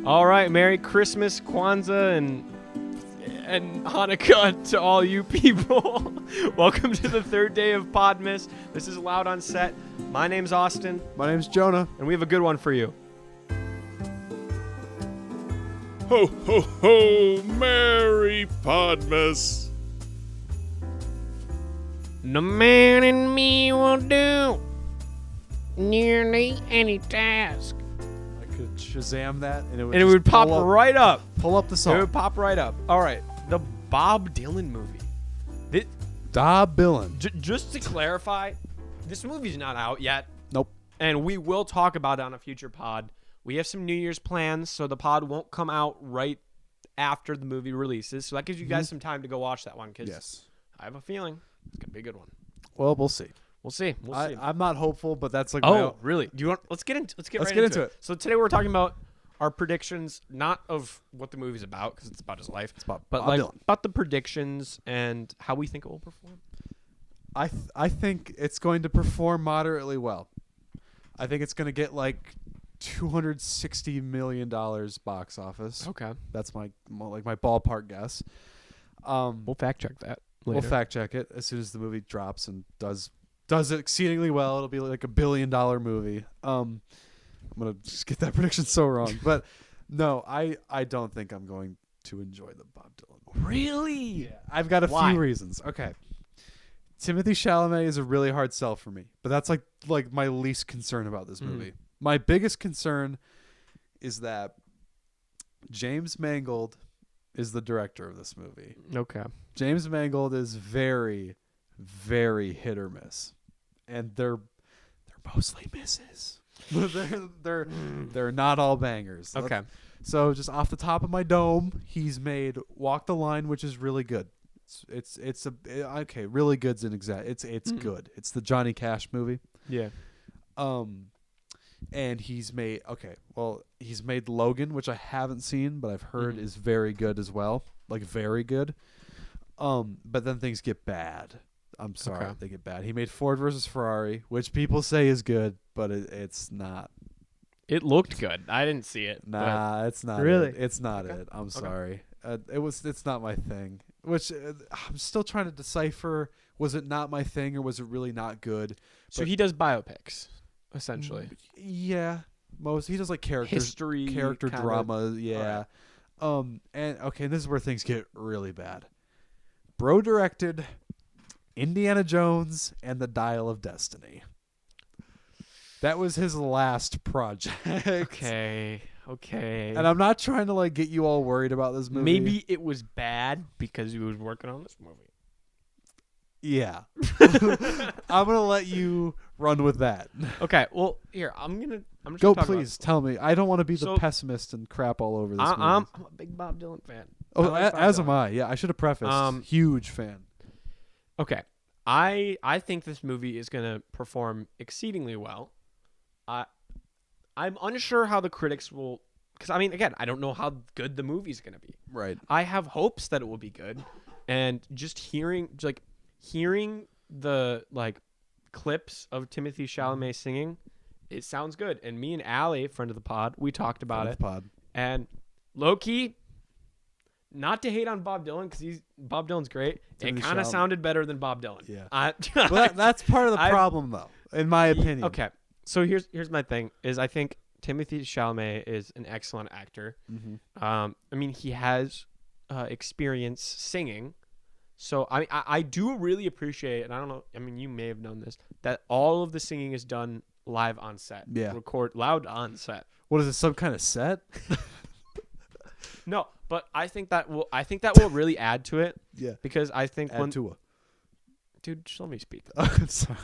All right, Merry Christmas, Kwanzaa, and Hanukkah to all you people. Welcome to the third day of Podmas. This is Loud on Set. My name's Austin. My name's Jonah. And we have a good one for you. Ho, ho, ho, Merry Podmas. The man in me will do nearly any task. I could Shazam that, and And it would pop right up. Pull up the song. It would pop right up. All right, the Bob Dylan movie. Bob Dylan. Just to clarify, this movie's not out yet. Nope. And we will talk about it on a future pod. We have some New Year's plans, so the pod won't come out right after the movie releases. So that gives you guys some time to go watch that one. Because Yes. I have a feeling it's going to be a good one. Well, we'll see. We'll see. I'm not hopeful, but that's like Oh, really? Do you want? Let's get into it. So today we're talking about our predictions, not of what the movie's about, because it's about his life. It's about but Bob like Dylan. about the predictions and how we think it will perform. I think it's going to perform moderately well. I think it's going to get like $260 million box office. Okay. That's my ballpark guess. We'll fact check that later. We'll fact check it as soon as the movie drops and does it exceedingly well. It'll be like $1 billion movie. I'm gonna just get that prediction so wrong, but no, I don't think I'm going to enjoy the Bob Dylan movie. Really? Yeah, I've got a Why? few reasons. Okay, Timothy Chalamet is a really hard sell for me, but that's like my least concern about this movie. My biggest concern is that James Mangold is the director of this movie. Okay. James Mangold is very, very hit or miss, and they're mostly misses. they're not all bangers. Okay. So just off the top of my dome, he's made Walk the Line, which is really good. Really good's an exact. It's good. It's the Johnny Cash movie. Yeah. And he's made Logan, which I haven't seen, but I've heard is very good as well. Like very good. But then things get bad. I'm sorry, they get bad. He made Ford versus Ferrari, which people say is good, but it's not. It looked good. I didn't see it. Nah, it's not. Really? It's not it. I'm sorry. It's not my thing. Which I'm still trying to decipher. Was it not my thing, or was it really not good? So he does biopics, essentially. Yeah, he does like character History, drama. Yeah. Right. And this is where things get really bad. Bro directed Indiana Jones and the Dial of Destiny. That was his last project. Okay. And I'm not trying to get you all worried about this movie. Maybe it was bad because he was working on this movie. Yeah. I'm gonna let you run with that. Okay. Well, here I'm just Go, gonna talk please tell me. I don't want to be the pessimist and crap all over this movie. I'm a big Bob Dylan fan. Oh, like Bob as Dylan. am I. Yeah, I should have prefaced. Huge fan. Okay. I think this movie is gonna perform exceedingly well. I'm unsure how the critics will, because again, I don't know how good the movie's gonna be. Right. I have hopes that it will be good, and just hearing the clips of Timothy Chalamet singing, it sounds good. And me and Allie, friend of the pod, we talked about it. And low key, not to hate on Bob Dylan because Bob Dylan's great. It kind of sounded better than Bob Dylan. Yeah. Well, that's part of the problem, though, in my opinion. Okay. So here's my thing: is I think Timothy Chalamet is an excellent actor. He has experience singing. So I do really appreciate, and I don't know, you may have known this, that all of the singing is done live on set. Yeah. Record loud on set. What is it, some kind of set? No, but I think that will really add to it. Yeah. Because I think dude, just let me speak. I'm sorry.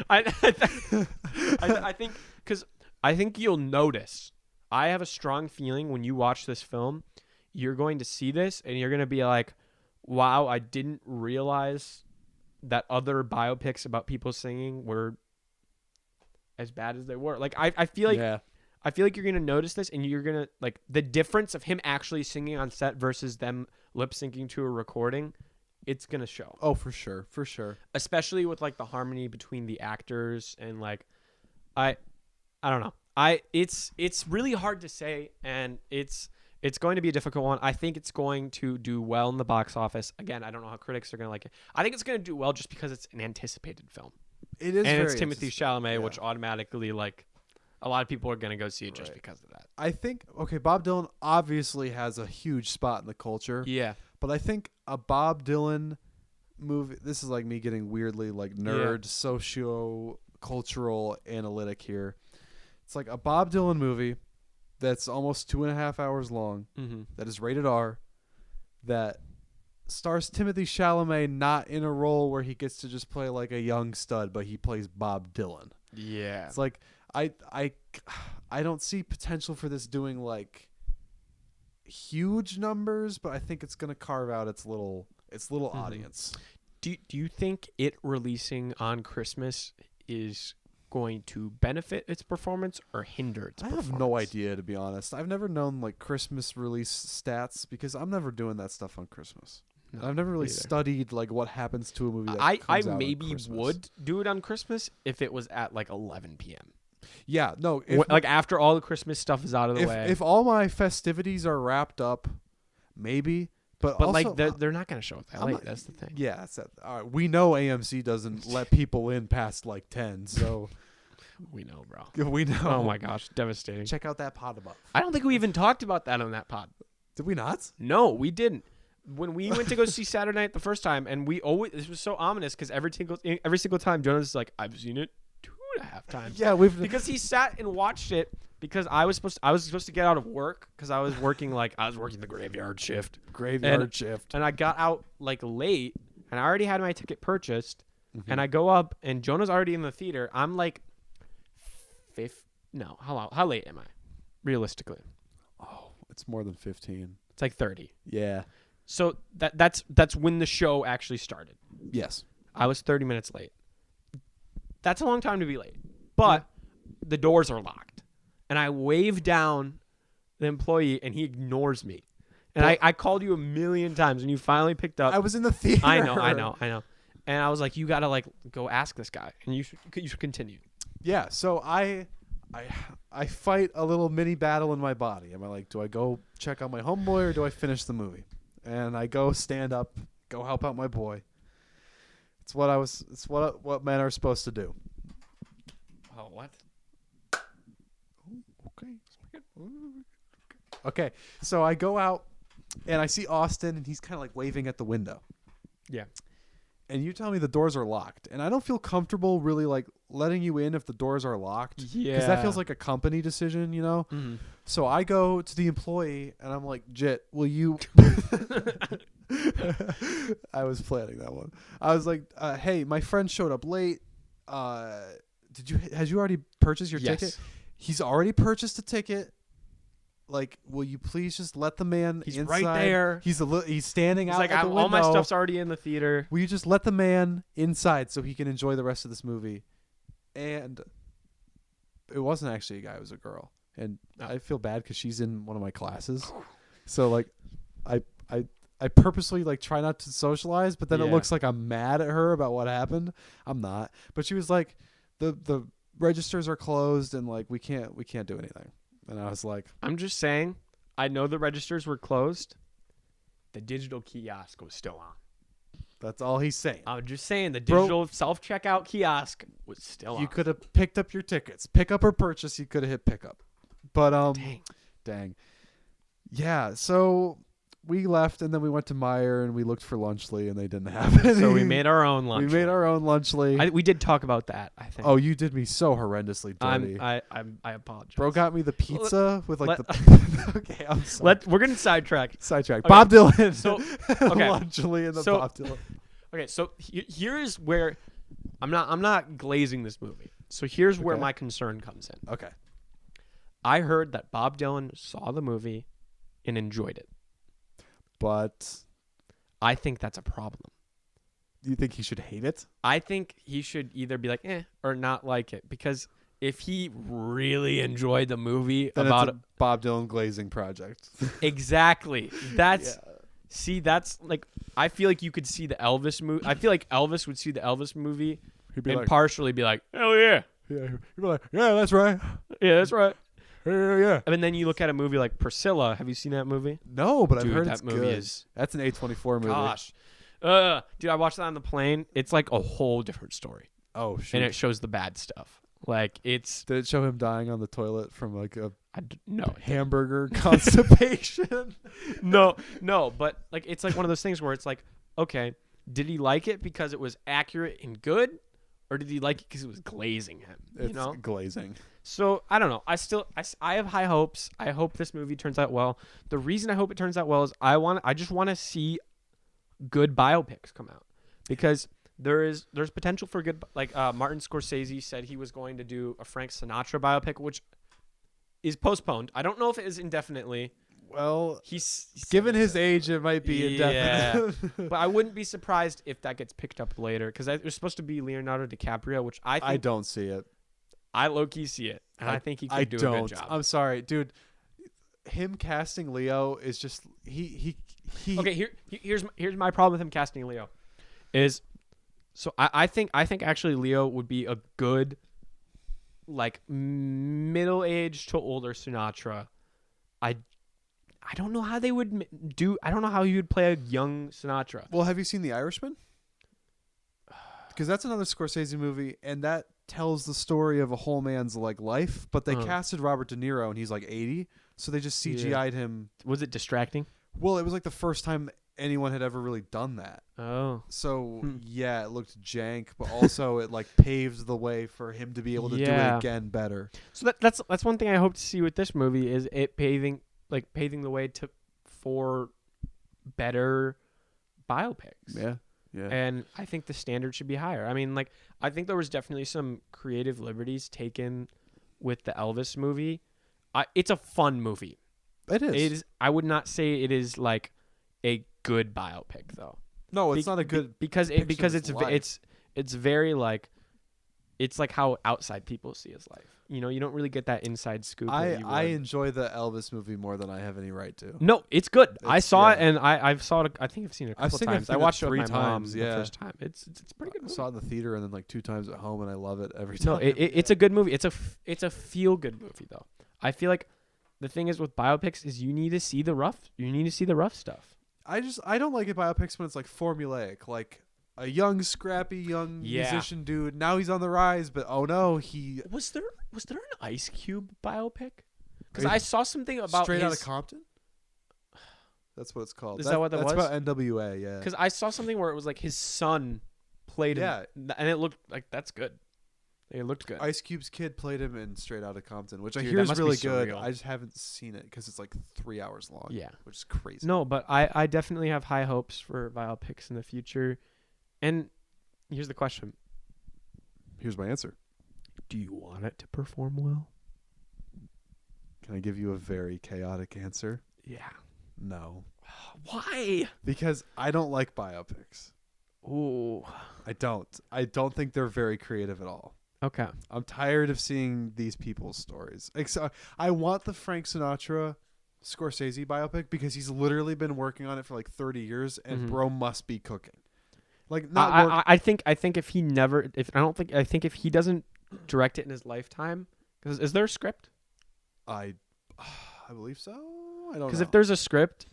I think because I think you'll notice. I have a strong feeling when you watch this film, you're going to see this and you're going to be like, wow, I didn't realize that other biopics about people singing were as bad as they were. I feel like you're going to notice this, and you're going to the difference of him actually singing on set versus them lip syncing to a recording. It's going to show. Oh, for sure. Especially with the harmony between the actors and I don't know. It's really hard to say, and it's going to be a difficult one. I think it's going to do well in the box office. Again, I don't know how critics are going to like it. I think it's going to do well just because it's an anticipated film. It is, and it's Timothée Chalamet, yeah. which automatically like a lot of people are going to go see it just Right. because of that. I think Bob Dylan obviously has a huge spot in the culture. Yeah. But I think a Bob Dylan movie, this is like me getting weirdly like nerd, socio-cultural analytic here. It's like a Bob Dylan movie that's almost 2.5 hours long, that is rated R, that stars Timothée Chalamet not in a role where he gets to just play like a young stud, but he plays Bob Dylan. Yeah. It's like I don't see potential for this doing like huge numbers, but I think it's gonna carve out its little audience. Do you think it releasing on Christmas is going to benefit its performance or hinder its performance? I have no idea, to be honest. I've never known like Christmas release stats because I'm never doing that stuff on Christmas. No, I've never really either. studied like what happens to a movie that I comes out on maybe Christmas. would do it on Christmas if it was at like 11 p.m. Yeah, no. If, Like after all the Christmas stuff is out of the way. if all my festivities are wrapped up, maybe. But also, like they're not going to show it that I'm late. not- That's the thing. yeah, it's that, all right, we know AMC doesn't let people in past like 10, so We know, bro. we know. Oh my gosh, devastating. Check out that pod above. I don't think we even talked about that on that pod. Did we not? No, we didn't. When we went to go see Saturday Night the first time, and we always, this was so ominous because every single time Jonah's like, I've seen it 2.5 times. Yeah, we've Because he sat and watched it because I was supposed to get out of work because I was working the graveyard shift. graveyard shift. And I got out like late and I already had my ticket purchased and I go up and Jonah's already in the theater. I'm like how late am I? Realistically. Oh, it's more than 15. It's like 30. Yeah. So that's when the show actually started. Yes. I was 30 minutes late. That's a long time to be late. But the doors are locked. And I wave down the employee and he ignores me. And I called you a million times and you finally picked up. I was in the theater. I know. And I was like, you got to like go ask this guy and you should continue. Yeah, so I fight a little mini battle in my body. Am I like, do I go check on my homeboy or do I finish the movie? And I go stand up, go help out my boy. It's what men are supposed to do. Oh, what? Okay, so I go out and I see Austin and he's kind of like waving at the window. Yeah. And you tell me the doors are locked, and I don't feel comfortable really like letting you in if the doors are locked. Yeah. Because that feels like a company decision, you know? Mm-hmm. So I go to the employee and I'm like, Jit, will you? I was planning that one. I was like, hey, my friend showed up late. Has you already purchased your Yes. ticket? He's already purchased a ticket. Like, will you please just let the man He's inside? right there. He's standing It's out like at the window. all my stuff's already in the theater. Will you just let the man inside so he can enjoy the rest of this movie? And it wasn't actually a guy; it was a girl. And I feel bad because she's in one of my classes. So like, I purposely like try not to socialize, but then it Yeah. looks like I'm mad at her about what happened. I'm not. But she was like, the registers are closed and like we can't do anything. And I was like, I'm just saying, I know the registers were closed. The digital kiosk was still on. that's all he's saying. I'm just saying the Bro. digital self-checkout kiosk was still on. You could have picked up your tickets. Pick up or purchase, you could have hit pickup. But dang. Yeah, so we left and then we went to Meijer and we looked for Lunchly and they didn't have any. So we made our own lunch. We made our own Lunchly. We did talk about that, I think. Oh, you did me so horrendously dirty. I apologize. Bro got me the pizza with like let- the. Okay, I'm sorry. We're gonna sidetrack. Sidetrack. Okay. Bob Dylan. So, okay. Lunchly and the So- Bob Dylan. Okay, so here's where I'm not glazing this movie. So here's where Okay. my concern comes in. Okay. I heard that Bob Dylan saw the movie and enjoyed it. But I think that's a problem. you think he should hate it? I think he should either be like, or not like it. Because if he really enjoyed the movie Then about it's a Bob Dylan glazing project. exactly. That's Yeah. see, that's like I feel like you could see the Elvis movie. I feel like Elvis would see the Elvis movie He'd be and like, partially be like, hell yeah, Yeah, you're like, yeah, that's right. Yeah, that's right. Yeah. And then you look at a movie like Priscilla. Have you seen that movie? No, but Dude, I've heard that it's movie good. is That's an A24 movie. gosh. Dude, I watched that on the plane. It's like a whole different story. Oh shoot! And it shows the bad stuff. Like it's Did it show him dying on the toilet from like a no hamburger constipation? no, but like it's like one of those things where it's like, okay, did he like it because it was accurate and good, or did he like it because it was glazing him? It's You know, glazing. So I don't know. I have high hopes. I hope this movie turns out well. The reason I hope it turns out well is I just want to see good biopics come out, because there's potential for good. Like Martin Scorsese said he was going to do a Frank Sinatra biopic, which is postponed. I don't know if it is indefinitely. Well, He's given his age, it might be indefinite. but I wouldn't be surprised if that gets picked up later, because it was supposed to be Leonardo DiCaprio, which I think, I don't see it. I low-key see it, and I think he could do a good job. I'm sorry, dude. Him casting Leo is just he. Okay, here's my problem with him casting Leo, is so I think actually Leo would be a good, like, middle-aged to older Sinatra. I don't know how they would do. I don't know how he would play a young Sinatra. Well, have you seen The Irishman? Because that's another Scorsese movie, and that tells the story of a whole man's like life. But they casted Robert De Niro, and he's like 80, so they just CGI'd him. Was it distracting? Well, it was like the first time anyone had ever really done that. Oh, So yeah, it looked jank, but also it like paved the way for him to be able to do it again better. So that's one thing I hope to see with this movie, is it paving the way for better biopics. Yeah. Yeah. And I think the standard should be higher. I mean, like, I think there was definitely some creative liberties taken with the Elvis movie. It's a fun movie. It is. It is. I would not say it is like a good biopic, though. No, it's not a good because it's very like, it's like how outside people see his life. You know, you don't really get that inside scoop. I enjoy the Elvis movie more than I have any right to. No, it's good. I saw it, and I've saw it. I think I've seen it a couple times. I watched it with my mom the first time. It's pretty good movie. I saw it in the theater and then like 2 times at home, and I love it every No, time. it's a good movie. It's a feel good movie, though. I feel like the thing is with biopics is you need to see the rough stuff. I don't like it biopics when it's like formulaic, like a young scrappy musician dude. Now he's on the rise, but oh no, he was there an Ice Cube biopic? Because I saw something about Straight Outta Compton. That's what it's called. Is that what that was? That's about NWA, yeah. Because I saw something where it was like his son played him, and it looked like that's good. It looked good. Ice Cube's kid played him in Straight Outta Compton, which I Dude, hear that is must be really good. surreal. I just haven't seen it because it's like 3 hours long. Yeah. Which is crazy. No, but I definitely have high hopes for biopics in the future. And here's the question. Here's my answer. Do you want it to perform well? Can I give you a very chaotic answer? Yeah. No. Why? Because I don't like biopics. Ooh. I don't think they're very creative at all. Okay. I'm tired of seeing these people's stories. I want the Frank Sinatra Scorsese biopic because he's literally been working on it for like 30 years, and bro must be cooking. Like I think if he doesn't direct it in his lifetime, because is there a script? I believe so. I don't know. Because if there's a script,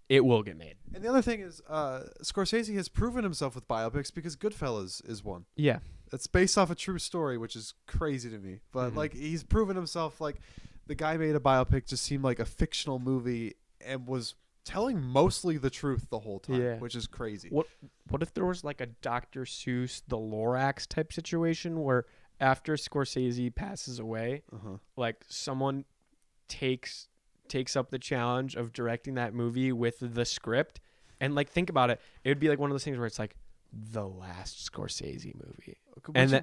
it will get made. And the other thing is, Scorsese has proven himself with biopics because Goodfellas is one. Yeah. It's based off a true story, which is crazy to me. But like, he's proven himself. Like, the guy made a biopic, just seemed like a fictional movie, and was telling mostly the truth the whole time, which is crazy. What if there was like a Dr. Seuss, the Lorax type situation where after Scorsese passes away, like someone takes up the challenge of directing that movie with the script, and like, think about it, it would be like one of those things where it's like the last Scorsese movie.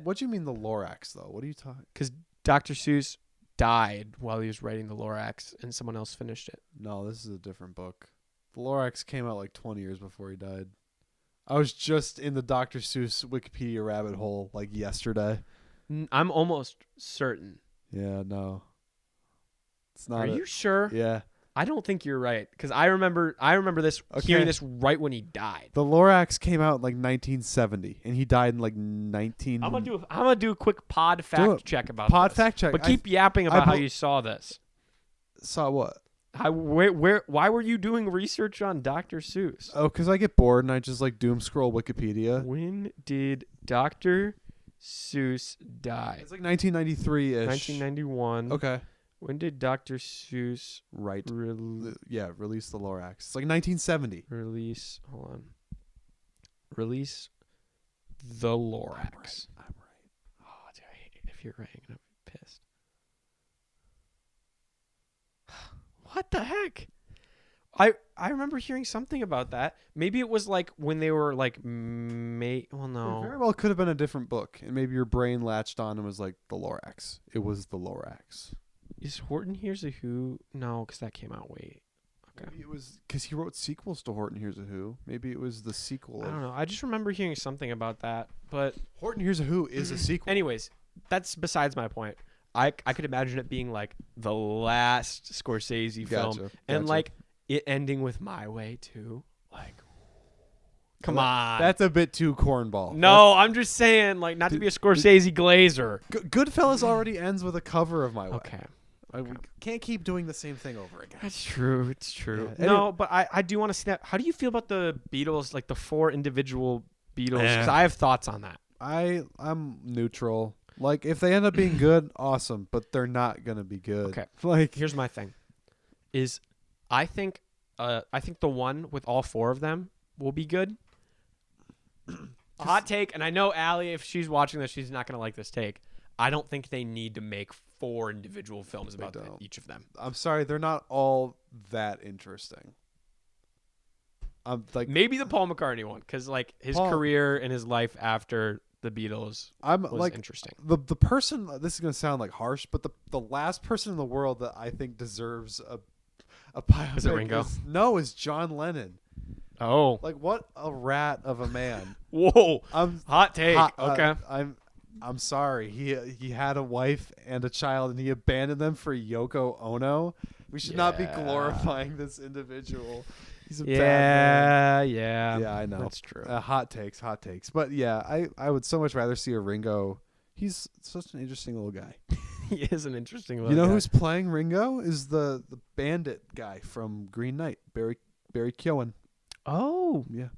What do you mean the Lorax though? What are you talking? Because Dr. Seuss died while he was writing the Lorax, and someone else finished it. No, this is a different book. The Lorax came out like 20 years before he died. I was just in the Dr. Seuss Wikipedia rabbit hole like yesterday. I'm almost certain. Yeah, no. It's not. Are you sure? Yeah. I don't think you're right because I remember this hearing this right when he died. The Lorax came out in like 1970, and he died in like 19. I'm gonna do a quick pod fact check about this. Fact check. But keep yapping about how you saw this. Saw what? Why were you doing research on Dr. Seuss? Oh, because I get bored and I just like doom scroll Wikipedia. When did Dr. Seuss die? It's like 1993-ish. 1991. Okay. When did Dr. Seuss release the Lorax? It's like 1970. Release the Lorax. I'm right. Oh, dude, I hate it. If you're right, I'm gonna be pissed. What the heck? I remember hearing something about that. Maybe it was like when they were like well, no. It very well could have been a different book, and maybe your brain latched on and was like the Lorax. It was the Lorax. Is Horton Hears a Who? No, because that came out way. Okay. Maybe it was because he wrote sequels to Horton Hears a Who. Maybe it was the sequel. I don't know. I just remember hearing something about that. But Horton Hears a Who is a sequel. Anyways, that's besides my point. I could imagine it being like the last Scorsese film, and like it ending with My Way too. Like, come on, that's a bit too cornball. No, I'm just saying, like, not to be a Scorsese glazer. Goodfellas already ends with a cover of My Way. Okay. We can't keep doing the same thing over again. That's true. It's true. Yeah. No, but I do want to see that. How do you feel about the Beatles, like the 4 individual Beatles? Because I have thoughts on that. I'm neutral. Like, if they end up being good, awesome. But they're not gonna be good. Okay. Like, here's my thing: is I think the one with all 4 of them will be good. A hot take, and I know Allie, if she's watching this, she's not gonna like this take. I don't think they need to make 4 individual films about each of them. I'm sorry, they're not all that interesting. Like, maybe the Paul McCartney one, because like his career and his life after the Beatles was like interesting. The person, this is gonna sound like harsh, but the last person in the world that I think deserves a biopic is it Ringo? Is John Lennon. Oh, like what a rat of a man. Whoa, hot take. Okay, I'm sorry. He had a wife and a child, and he abandoned them for Yoko Ono. We should not be glorifying this individual. He's a bad man. Yeah, I know. That's true. Hot takes. But yeah, I would so much rather see a Ringo. He's such an interesting little guy. He is an interesting little guy. You know guy. who's playing Ringo? Is the bandit guy from Green Knight, Barry Keoghan. Oh. Yeah.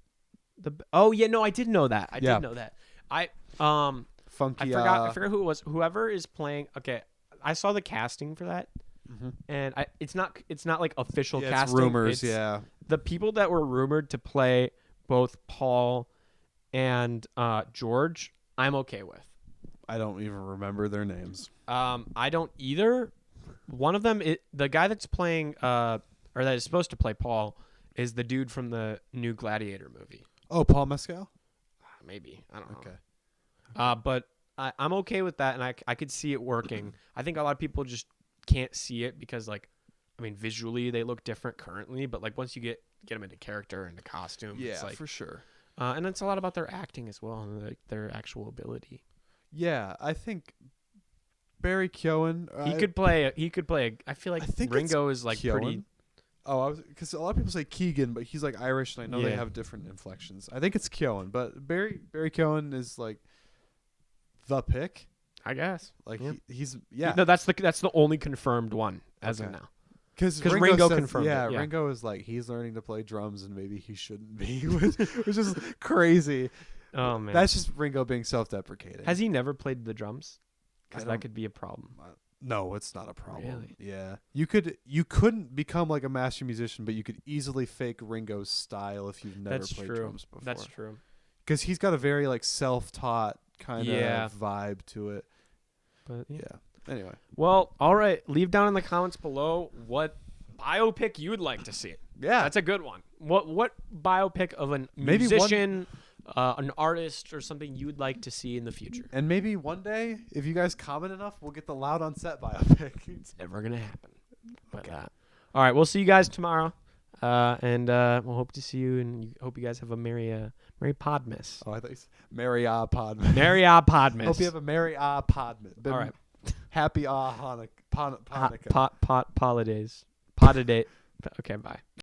No, I did know that. I did know that. Funky. I forgot who it was. Whoever is playing. Okay, I saw the casting for that, and it's not like official casting. It's rumors. It's the people that were rumored to play both Paul and George, I'm okay with. I don't even remember their names. I don't either. One of them, the guy that's playing, or that is supposed to play Paul, is the dude from the new Gladiator movie. Oh, Paul Mescal? Maybe. I don't know. Okay. But I'm okay with that, and I could see it working. I think a lot of people just can't see it because, like, I mean, visually they look different currently, but like once you get them into character and the costume, it's like, for sure. And it's a lot about their acting as well and like their actual ability. Yeah, I think Barry Keoghan. He could play. I feel like Ringo is like Keoghan. pretty. Oh, because a lot of people say Keegan, but he's like Irish, and I know they have different inflections. I think it's Keoghan, but Barry Keoghan is like the pick, I guess. Like he's No, that's the only confirmed one as of now. Because Ringo says, confirmed it. Yeah, Ringo is like he's learning to play drums, and maybe he shouldn't be, which is crazy. Oh man, that's just Ringo being self-deprecating. Has he never played the drums? Because that could be a problem. No, it's not a problem. Really? Yeah, you couldn't become like a master musician, but you could easily fake Ringo's style if you've never played drums before. That's true. Because he's got a very like self-taught kind of vibe to it. But yeah. Anyway. Well, all right. Leave down in the comments below what biopic you would like to see. Yeah, that's a good one. What biopic of a musician, an artist, or something you would like to see in the future? And maybe one day, if you guys comment enough, we'll get the Loud on Set biopic. It's never gonna happen. But all right, we'll see you guys tomorrow, and we'll hope to see you. And hope you guys have a Merry Podmas. Oh, I thought you said Merry Podmas. Merry Podmas. Hope you have a Merry Podmas. All right. Happy Hanukkah. Holidays. Potidate. Okay, bye.